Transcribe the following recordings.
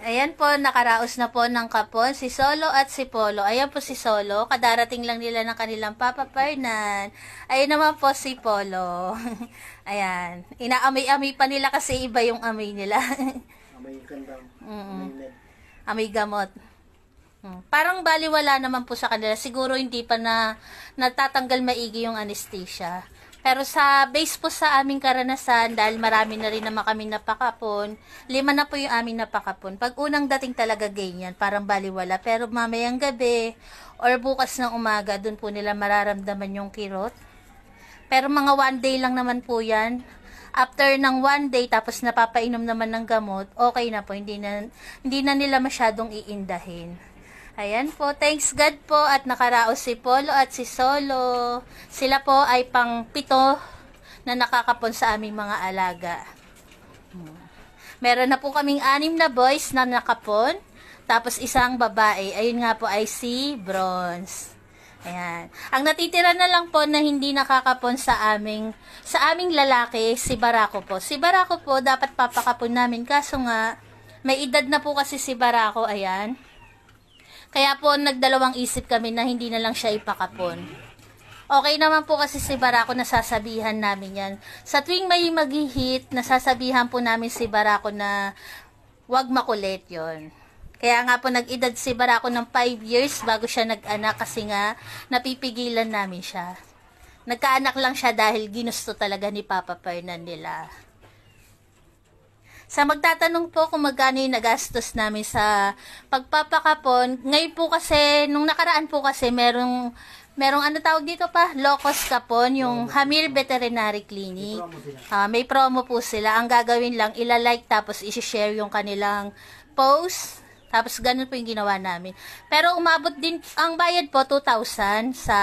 Ayan po, nakaraos na po ng kapon si Solo at si Polo. Ayan po si Solo, kadarating lang nila ng kanilang Papa Fernan. Ayan naman po si Polo. Ayan, inaamoy-amoy pa nila kasi iba yung amoy nila. Amoy kandang. Amoy gamot. Parang baliwala naman po sa kanila. Siguro hindi pa na natatanggal maigi yung anesthesia. Pero sa base po sa aming karanasan, dahil marami na rin naman kami napakapon, 5 na po yung aming napakapon. Pag unang dating talaga ganyan, parang baliwala. Pero mamayang gabi or bukas ng umaga, dun po nila mararamdaman yung kirot. Pero mga 1 day lang naman po yan. After ng 1 day, tapos napapainom naman ng gamot, okay na po. Hindi na nila masyadong iindahin. Ayan po, thanks God po at nakaraos si Polo at si Solo. Sila po ay pang-7 na nakakapon sa aming mga alaga. Meron na po kaming 6 na boys na nakapon, tapos isang babae. Ayun nga po ay si Bronze. Ayan. Ang natitira na lang po na hindi nakakapon sa aming lalaki, si Barako po. Si Barako po, dapat papakapon namin. Kaso nga, may edad na po kasi si Barako, ayan. Kaya po, nagdalawang isip kami na hindi na lang siya ipakapon. Okay naman po kasi si Barako, nasasabihan namin yan. Sa tuwing may mag-hit, nasasabihan po namin si Barako na wag makulit yon. Kaya nga po nag-edad si Barako ng 5 years bago siya nag-anak kasi nga napipigilan namin siya. Nagkaanak lang siya dahil ginusto talaga ni Papa Fernan nila. Sa magtatanong po kung magkano yung nagastos namin sa pagpapakapon, ngayon po kasi, nung nakaraan po kasi, merong ano tawag dito pa? Locos Kapon, yung Hamir Veterinary Clinic. May promo po sila. Ang gagawin lang, ilalike tapos isi-share yung kanilang post. Tapos ganun po yung ginawa namin. Pero umabot din, ang bayad po 2,000 sa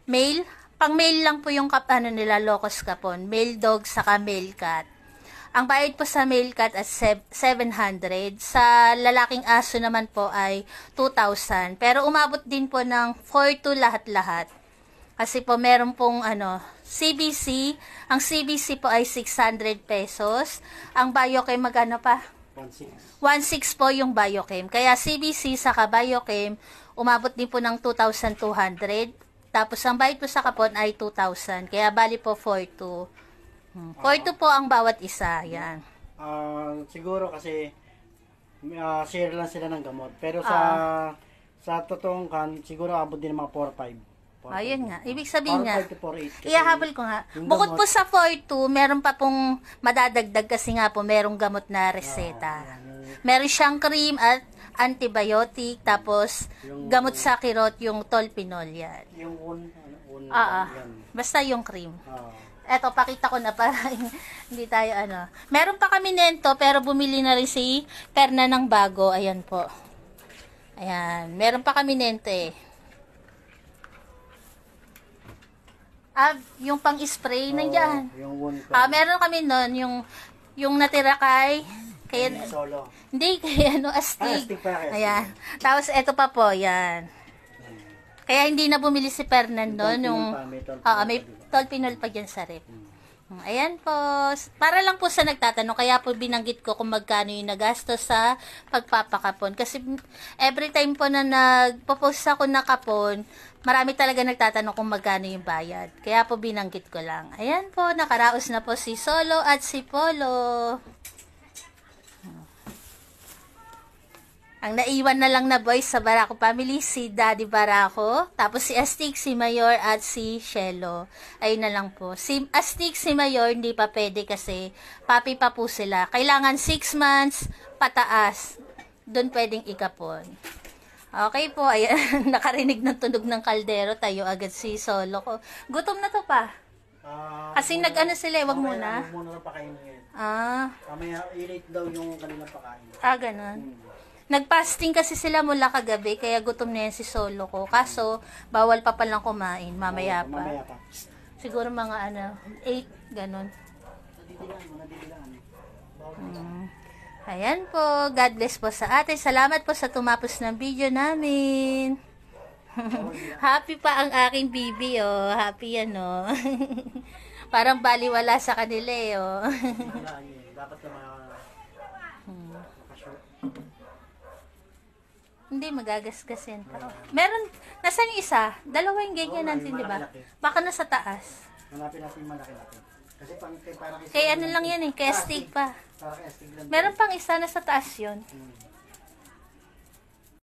mail. Pang mail lang po yung nila, Locos Kapon. Male dog saka male cat. Ang bayad po sa male cat at 700. Sa lalaking aso naman po ay 2,000. Pero umabot din po ng 4 lahat-lahat. Kasi po meron pong CBC. Ang CBC po ay 600 pesos. Ang Biochem magano pa? 1,600 po yung Biochem. Kaya CBC saka Biochem umabot din po ng 2,200. Tapos ang bayad po sa kapon ay 2,000. Kaya bali po 4,200. 4,200 po ang bawat isa. Yan. Siguro kasi share lang sila ng gamot. Pero sa totoong kan, siguro abot din ng mga 4,500. Ayun nga. Ibig sabihin nga, 4,500 to 4,800. ihahabol ko nga. Bukod po sa 4,200, meron pa pong madadagdag kasi nga po merong gamot na reseta. Meron siyang cream at antibiotic, tapos gamot sa kirot, yung tolpinol yan. Yung Basta yung cream. Eto, pakita ko na para hindi tayo Meron pa kami nento, pero bumili na rin si Perna ng bago. Ayan po. Ayan. Meron pa kami nento eh. Yung pang-spray, nandiyan. Yung wound meron kami nun, yung natira kay Solo. Hindi, kay astig. Astig pa kaya. Ayan. Tapos, eto pa po, yan. Kaya hindi na bumili si Fernando may tolpinol pa dyan sa rep. Ayan po. Para lang po sa nagtatanong, kaya po binanggit ko kung magkano yung nagastos sa pagpapakapon. Kasi every time po na nagpo-post ako na kapon, marami talaga nagtatanong kung magkano yung bayad. Kaya po binanggit ko lang. Ayan po, nakaraos na po si Solo at si Polo. Ang naiwan na lang na boys sa Barako family, si Daddy Barako, tapos si Astig, si Mayor, at si Shelo. Ayun na lang po. Si Astig, si Mayor, hindi pa pwede kasi papi pa po sila. Kailangan 6 months pataas. Doon pwedeng ikapon. Okay po, ayan. Nakarinig ng tunog ng kaldero. Tayo agad si Solo ko. Gutom na to pa. Kasi sila, wag muna. Wag muna na pakainin ngayon. Mamaya i-rate daw yung kanilang pakain. Ganun. Nagpasting kasi sila mula kagabi, kaya gutom na yan si Solo ko. Kaso, bawal pa palang kumain, mamaya pa. Siguro mga 8, ganun. Ayan po, God bless po sa atin. Salamat po sa tumapos ng video namin. Happy pa ang aking bibi, oh. Happy yan, oh. Parang baliwala sa kanila, eh, oh. Dapat na Naka-short. Hindi magagasgas yan tao. Meron, nasan yung isa? Dalawa yung ganyan natin, di ba? Baka nasa taas. Hanapin natin yung malaki-laki. Kasi parang Kaya ano lang yan eh, kaya astig pa. Parang astig lang. Meron pang isa na sa taas yun.